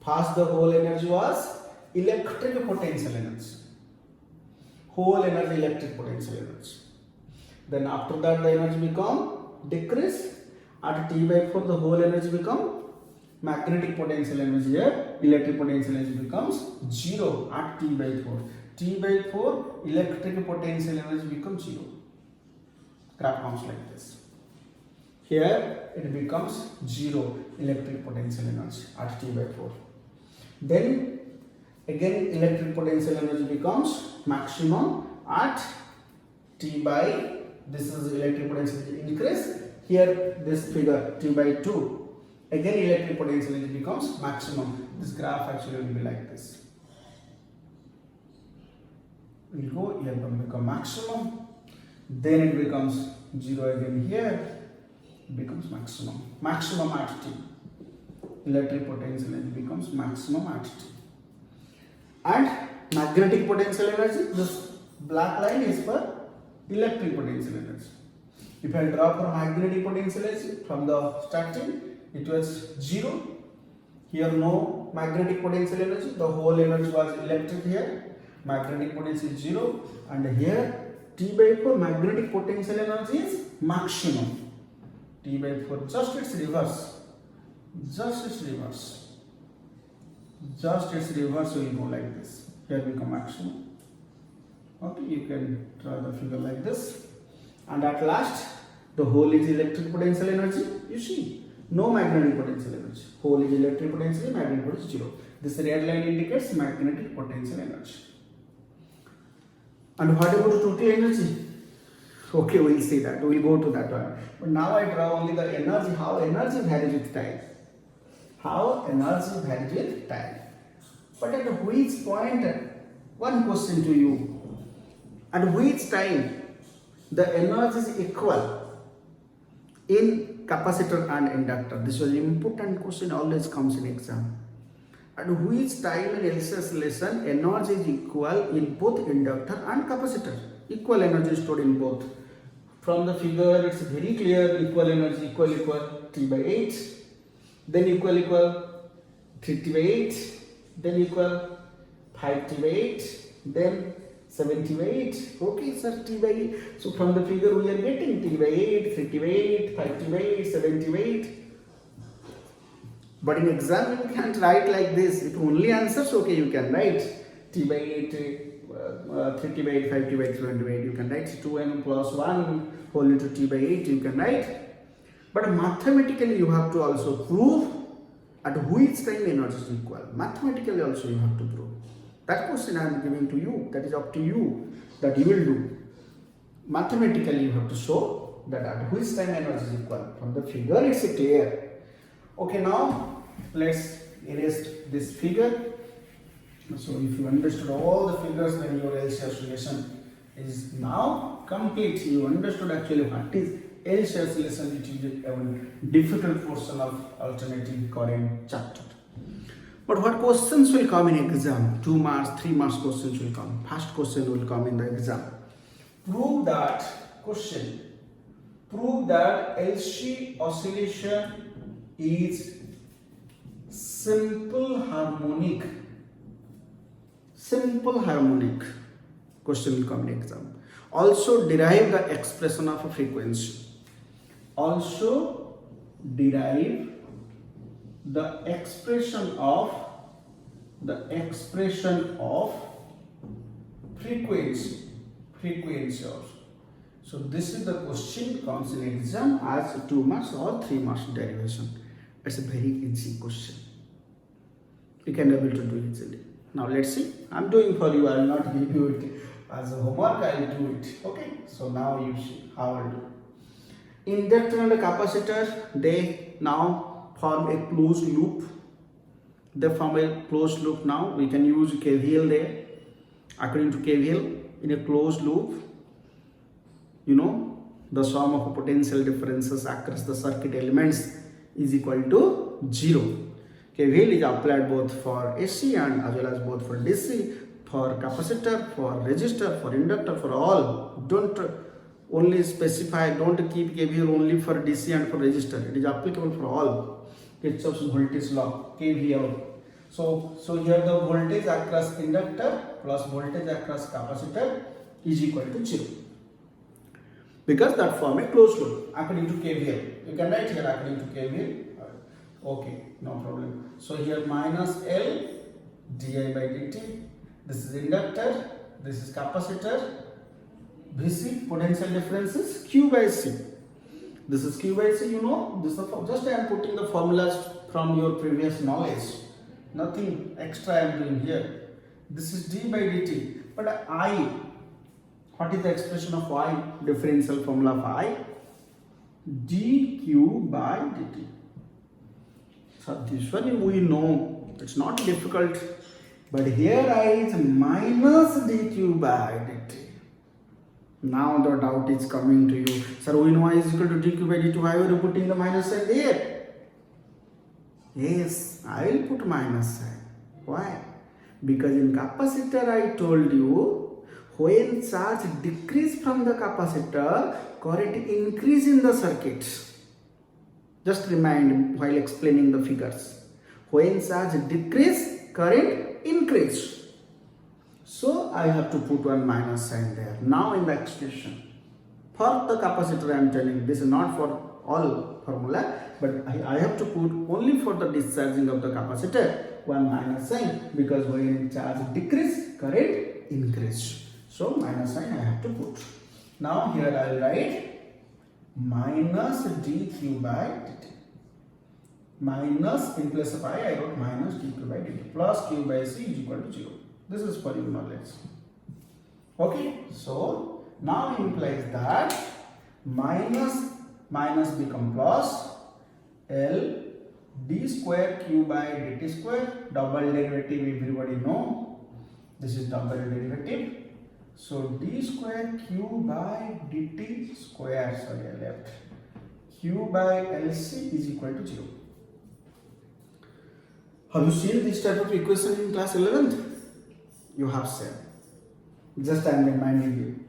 First the whole energy was electric potential energy. Whole energy electric potential energy. Then after that the energy become decrease. At T by 4 the whole energy become magnetic potential energy here. Electric potential energy becomes 0 at T by 4. T by 4 electric potential energy becomes 0. Graph comes like this. Here it becomes 0 electric potential energy at T by 4. Then again electric potential energy becomes maximum at T by, this is electric potential energy increase. Here this figure T by 2. Again electric potential energy becomes maximum. This graph actually will be like this. will go, here will become maximum, then it becomes 0 again here, it becomes maximum at t. Electric potential energy becomes maximum at t. And magnetic potential energy, this black line is for electric potential energy. If I draw for magnetic potential energy from the starting, it was 0. Here no magnetic potential energy, the whole energy was electric here. Magnetic potential is 0, and here T by 4 magnetic potential energy is maximum. T by 4, just its reverse. Just its reverse will go like this. Here become maximum. Okay, you can draw the figure like this. And at last, the whole is electric potential energy. You see, no magnetic potential energy. Whole is electric potential, magnetic potential 0. This red line indicates magnetic potential energy. And what about total energy? Okay, we'll see that. We'll go to that one. But now I draw only the energy, how energy varies with time. How energy varies with time. But at which point, one question to you. At which time the energy is equal in capacitor and inductor? This was an important question, always comes in exam. At which time in LCS lesson energy is equal in both inductor and capacitor? Equal energy stored in both. From the figure it's very clear, equal energy equal T by 8, then equal 3T by 8, then equal 5T by 8, then 7T by 8. Okay sir, T by 8. So from the figure we are getting T by 8, 3T by 8, 5T by 8, 7T by 8. But in exam you can't write like this. It only answers, okay, you can write T by 8, 3T by 8, 5T by 8, 7T by 8. You can write 2n plus 1 whole into T by 8, you can write. But mathematically you have to also prove at which time energy is equal. Mathematically also you have to prove. That question I am giving to you, that is up to you, that you will do. Mathematically you have to show that at which time energy is equal. From the figure it's clear. Okay, now let's erase this figure. So if you understood all the figures, then your LCS relation is now complete. You understood actually what is LCS relation. It is a difficult portion of alternating current chapter. But what questions will come in exam? 2 marks, 3 marks questions will come. First question will come in the exam. Prove that question. Prove that LC oscillation is simple harmonic. Simple harmonic question will come in exam. Also derive the expression of a frequency. Also derive the expression of frequency also. So this is the question comes in exam as 2 marks or 3 marks derivation. It's a very easy question. You can be able to do it easily. Now let's see. I'm doing for you. I will not give you it as a homework. I will do it. Okay. So now you see how I will do. Inductor and capacitor, they now form a closed loop. They form a closed loop now. We can use KVL there. According to KVL, in a closed loop, you know, the sum of potential differences across the circuit elements is equal to 0. KVL is applied both for AC and as well as both for DC, for capacitor, for resistor, for inductor, for all. Don't only specify, don't keep KVL only for DC and for resistor. It is applicable for all. Kirchhoff's voltage law, KVL. So here the voltage across inductor plus voltage across capacitor is equal to 0. Because that form a closed loop according to KVL. You can write here according to KVL. Okay, no problem. So here minus L di by dt. This is inductor. This is capacitor. VC potential difference is Q by C. This is Q by C. You know this is the, just I am putting the formulas from your previous knowledge. Nothing extra I am doing here. This is d by dt. But I. What is the expression of I? Differential formula of I. dq by dt. So this one we know. It's not difficult. But here I is minus dq by dt. Now the doubt is coming to you. Sir, we know I is equal to dq by dt. Why are you putting the minus sign there? Yes, I will put minus sign. Why? Because in capacitor I told you, when charge decrease from the capacitor, current increase in the circuit. Just remind while explaining the figures. When charge decrease, current increase. So I have to put one minus sign there. Now in the expression, for the capacitor I am telling, this is not for all formula, but I have to put only for the discharging of the capacitor one minus sign, because when charge decrease, current increase. So minus sign I have to put. Now here I will write minus dq by dt. Minus, in place of I wrote minus dq by dt, plus q by c is equal to 0. This is for your knowledge. Okay, so now implies that minus become plus L d square q by dt square, double derivative everybody know, this is double derivative. So d square q by dt square, sorry I left, q by LC is equal to 0. Have you seen this type of equation in class 11th? You have seen. Just I am reminding you.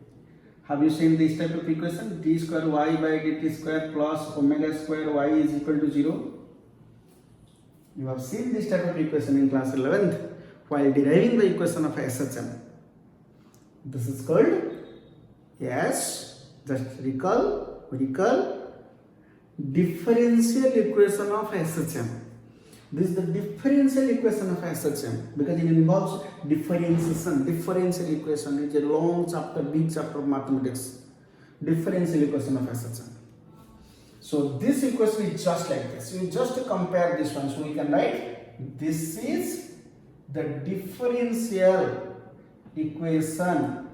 Have you seen this type of equation? D square y by dt square plus omega square y is equal to 0. You have seen this type of equation in class 11th while deriving the equation of SHM. This is called, yes, just recall, differential equation of SHM. This is the differential equation of SHM because it involves differentiation. Differential equation is a long chapter, big chapter of mathematics. Differential equation of SHM. So this equation is just like this. You just compare this one. So we can write this is the differential equation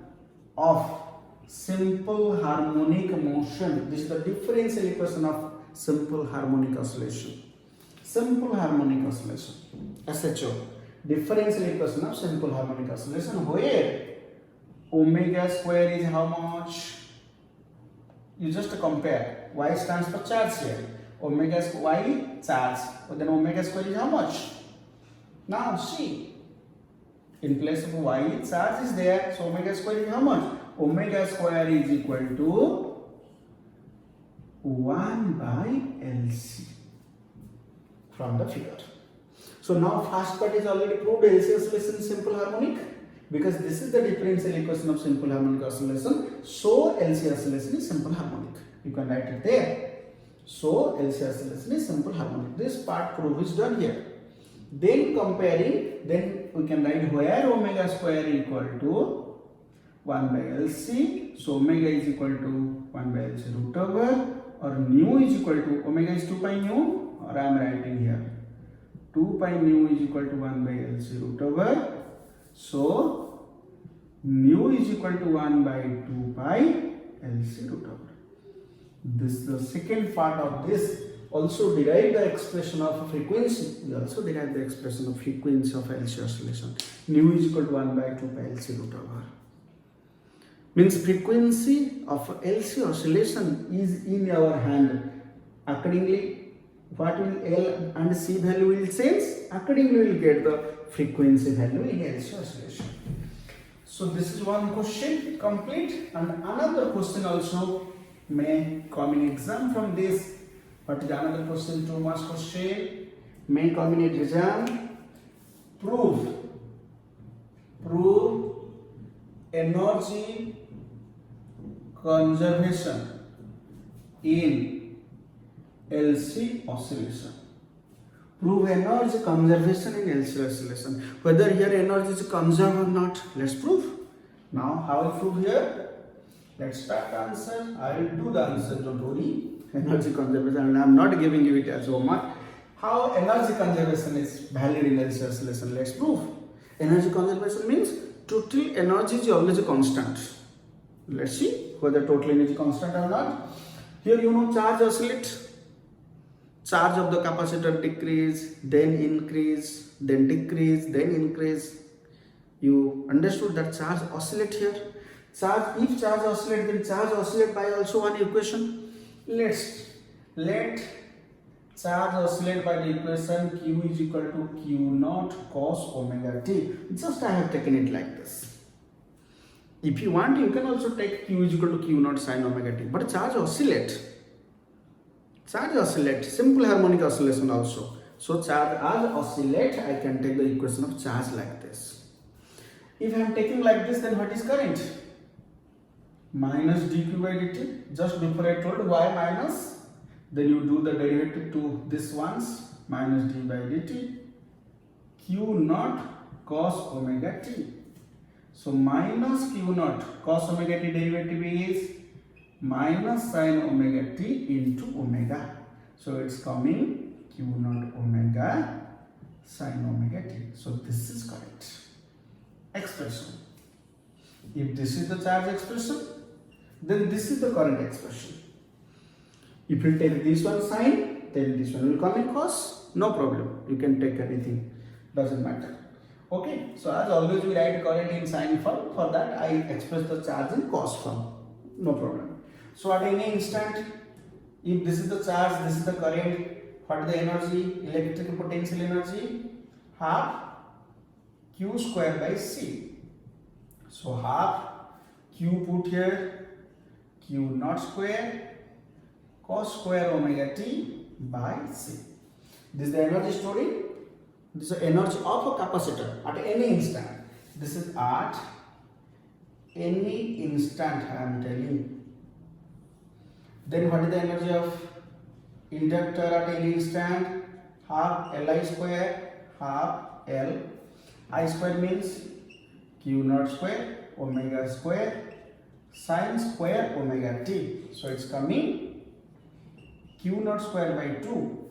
of simple harmonic motion. This is the differential equation of simple harmonic oscillation. Simple harmonic oscillation, SHO, differential equation of simple harmonic oscillation, where omega square is how much? You just compare. Y stands for charge here. Omega square, y charge. Then omega square is how much? Now see, in place of y, charge is there. So omega square is how much? Omega square is equal to 1 by LC. From the figure. So now first part is already proved, LC oscillation is simple harmonic, because this is the differential equation of simple harmonic oscillation. So LC oscillation is simple harmonic. You can write it there. So LC oscillation is simple harmonic. This part proof is done here. Then comparing, then we can write where omega square equal to 1 by LC. So omega is equal to 1 by LC root over, or nu is equal to, omega is 2 pi nu, or I am writing here 2 pi nu is equal to 1 by LC root over. So nu is equal to 1 by 2 pi LC root over. This is the second part of this. Also derive the expression of frequency. We also derive the expression of frequency of LC oscillation. Nu is equal to 1 by 2 pi LC root over. Means frequency of LC oscillation is in our hand. Accordingly, what will L and C value will change? Accordingly, we will get the frequency value in LC oscillation. So this is one question complete, and another question also may come in exam from this. What is another question? 2 marks question may come in exam. Prove energy conservation in LC oscillation. Prove energy conservation in LC oscillation. Whether here energy is conserved or not, let's prove. Now, how will prove here? Let's start the answer. I will do the answer, don't worry. Energy conservation, and I am not giving you it as homework. How energy conservation is valid in LC oscillation? Let's prove. Energy conservation means total energy is always a constant. Let's see whether total energy is constant or not. Here you know charge oscillate. Charge of the capacitor decrease, then increase, then decrease, then increase. You understood that charge oscillate here. If charge oscillate, then charge oscillate by also one equation. Let charge oscillate by the equation Q is equal to Q naught cos omega t. Just I have taken it like this. If you want, you can also take Q is equal to Q naught sin omega t. But charge oscillate, simple harmonic oscillation also. So charge as oscillate, I can take the equation of charge like this. If I am taking like this, then what is current? Minus dq by dt. Just before I told why minus, then you do the derivative to this ones, minus d by dt, Q naught cos omega t. So minus Q naught cos omega t derivative is minus sin omega t into omega. So it's coming Q naught omega sin omega t. So this is correct expression. If this is the charge expression, then this is the current expression. If you take this one sin, then this one will come in cos. No problem. You can take anything. Doesn't matter. Okay. So as always, we write current in sin form. For that, I express the charge in cos form. No problem. So at any instant, if this is the charge, this is the current, what is the energy? Electric potential energy, half Q square by C. So half Q put here, Q naught square cos square omega t by C. This is the energy story. This is the energy of a capacitor at any instant. This is at any instant, I am telling. Then what is the energy of inductor at any instant? Half Li square, half L. I square means Q naught square omega square sin square omega t. So it's coming Q naught square by 2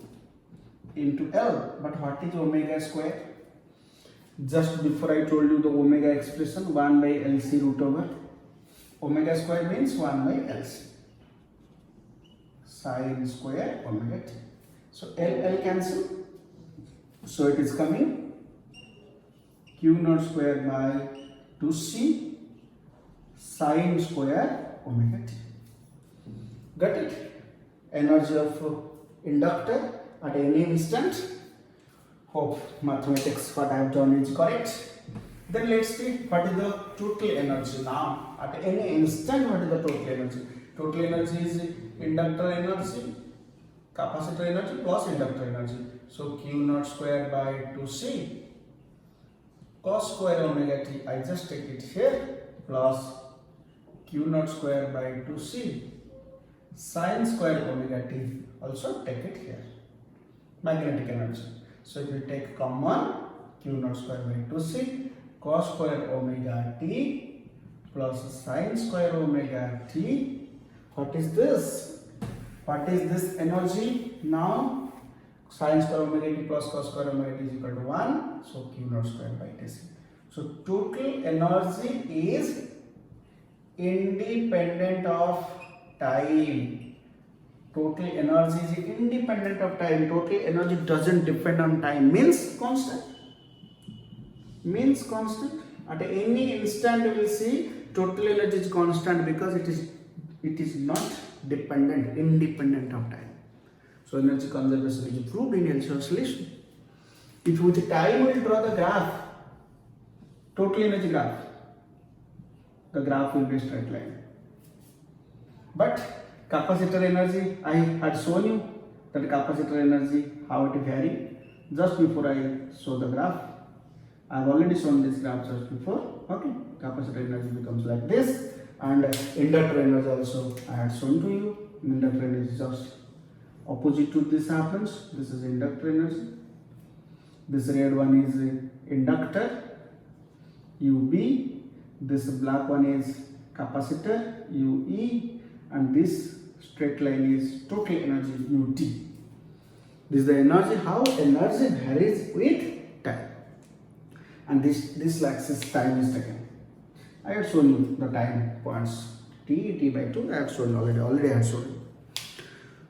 into L. But what is omega square? Just before I told you the omega expression, 1 by LC root over. Omega square means 1 by LC. Sin square omega t. So L cancel. So it is coming Q naught square by 2C sin square omega t. Got it? Energy of inductor at any instant. Hope mathematics what I have done is correct. Then let's see what is the total energy now. At any instant, what is the total energy? Total energy is inductor energy, capacitor energy plus inductor energy. So Q naught square by 2C cos square omega t, I just take it here, plus Q naught square by 2C sin square omega t, also take it here. Magnetic energy. So if you take common, Q naught square by 2C cos square omega t plus sin square omega t. What is this? What is this energy now? Sin square omega t plus cos square omega t is equal to 1. So Q naught square by T. So total energy is independent of time. Total energy is independent of time. Total energy doesn't depend on time. Means constant. Means constant. At any instant we will see total energy is constant because it is not dependent, independent of time. So energy conservation is proved in LC oscillation. If with time we will draw the graph, total energy graph, the graph will be a straight line. But capacitor energy, I had shown you that capacitor energy, how it vary. Just before I show the graph, I have already shown this graph just before. Okay, capacitor energy becomes like this, and inductor energy also I had shown to you. Inductor energy just opposite to this happens. This is inductor energy. This red one is inductor, UB. This black one is capacitor, UE, and this straight line is total energy, UT. This is the energy, how energy varies with time. And this axis time is taken. I had shown you the time points t by 2. I had shown already I had shown you.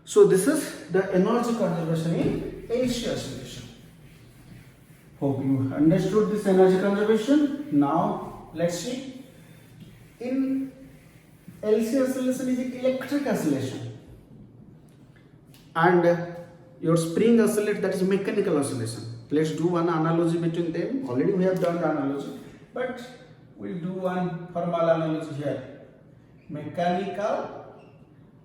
So this is the energy conservation in AC oscillation. Hope you understood this energy conservation. Now let's see. In LC oscillation is electric oscillation, and your spring oscillate, that is mechanical oscillation. Let's do one analogy between them. Already we have done the analogy, but we'll do one formal analogy here. Mechanical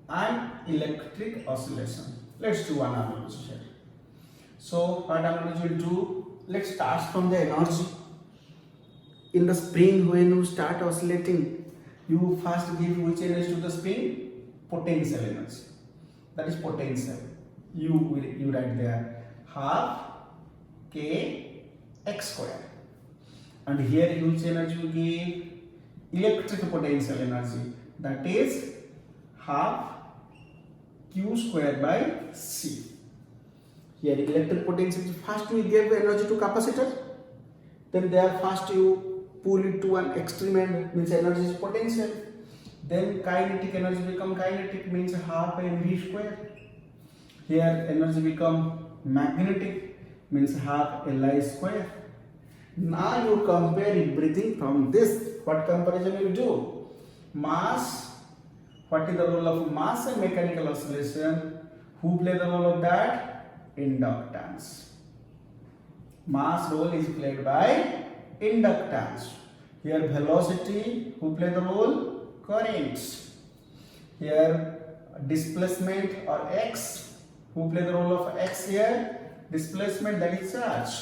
and electric oscillation. Let's do one analogy here. So what analogy we'll do? Let's start from the energy. In the spring, when you start oscillating, you first give which energy to the spring? Potential energy. That is potential. You write there half k x square. And here which energy you give? Electric potential energy. That is half q square by c. Here electric potential, first we give energy to capacitor. Then there first you pull it to one extreme end, means energy is potential. Then kinetic energy become kinetic, means half mv square. Here energy become magnetic, means half Li square. Now you compare everything from this. What comparison you do? Mass. What is the role of mass in mechanical oscillation? Who play the role of that? Inductance. Mass role is played by inductance. Here velocity, who play the role? Currents. Here displacement or x, who play the role of x here? Displacement, that is charge.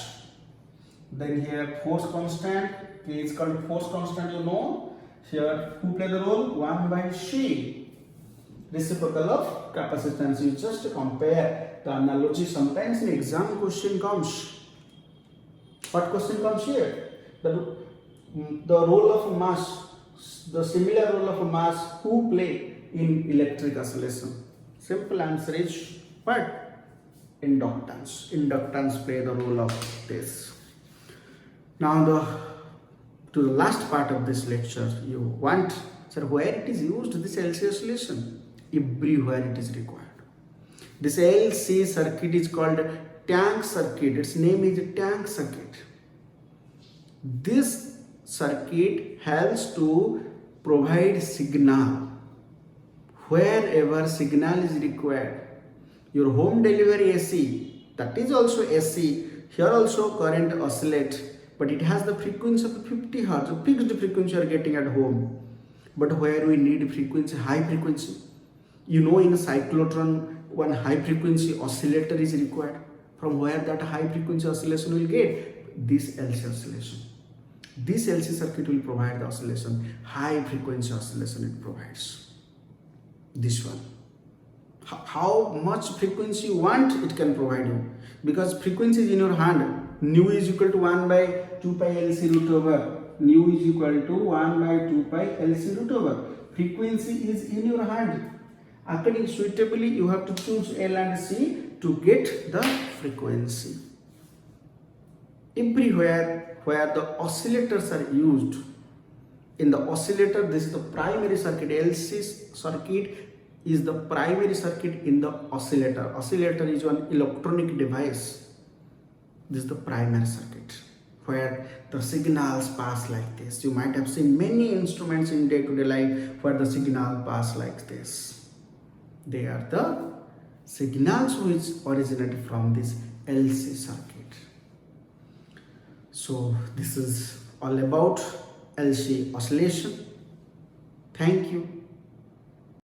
Then here force constant, K is called force constant, you know. Here who play the role? 1 by c. Reciprocal of capacitance. You just compare the analogy. Sometimes in exam question comes. What question comes here? The role of mass, the similar role of mass, who play in electric oscillation? Simple answer is what? Inductance. Inductance play the role of this. Now to the last part of this lecture, you want, sir, where it is used, this LC oscillation? Everywhere it is required. This LC circuit is called tank circuit. Its name is tank circuit. This circuit helps to provide signal wherever signal is required. Your home delivery AC, that is also AC. Here also current oscillate, but it has the frequency of 50 Hz, a fixed frequency you are getting at home. But where we need frequency, high frequency, you know, in a cyclotron, one high frequency oscillator is required. From where that high frequency oscillation will get? This LC oscillation. This LC circuit will provide the oscillation, high frequency oscillation it provides. This one. How much frequency you want, it can provide you. Because frequency is in your hand. Nu is equal to 1 by 2 pi LC root over. Nu is equal to 1 by 2 pi LC root over. Frequency is in your hand. According suitably, you have to choose L and C to get the frequency. Everywhere where the oscillators are used, in the oscillator, this is the primary circuit. LC circuit is the primary circuit in the oscillator. Oscillator is one electronic device. This is the primary circuit where the signals pass like this. You might have seen many instruments in day-to-day life where the signal pass like this. They are the signals which originate from this LC circuit. So this is all about LC oscillation. Thank you.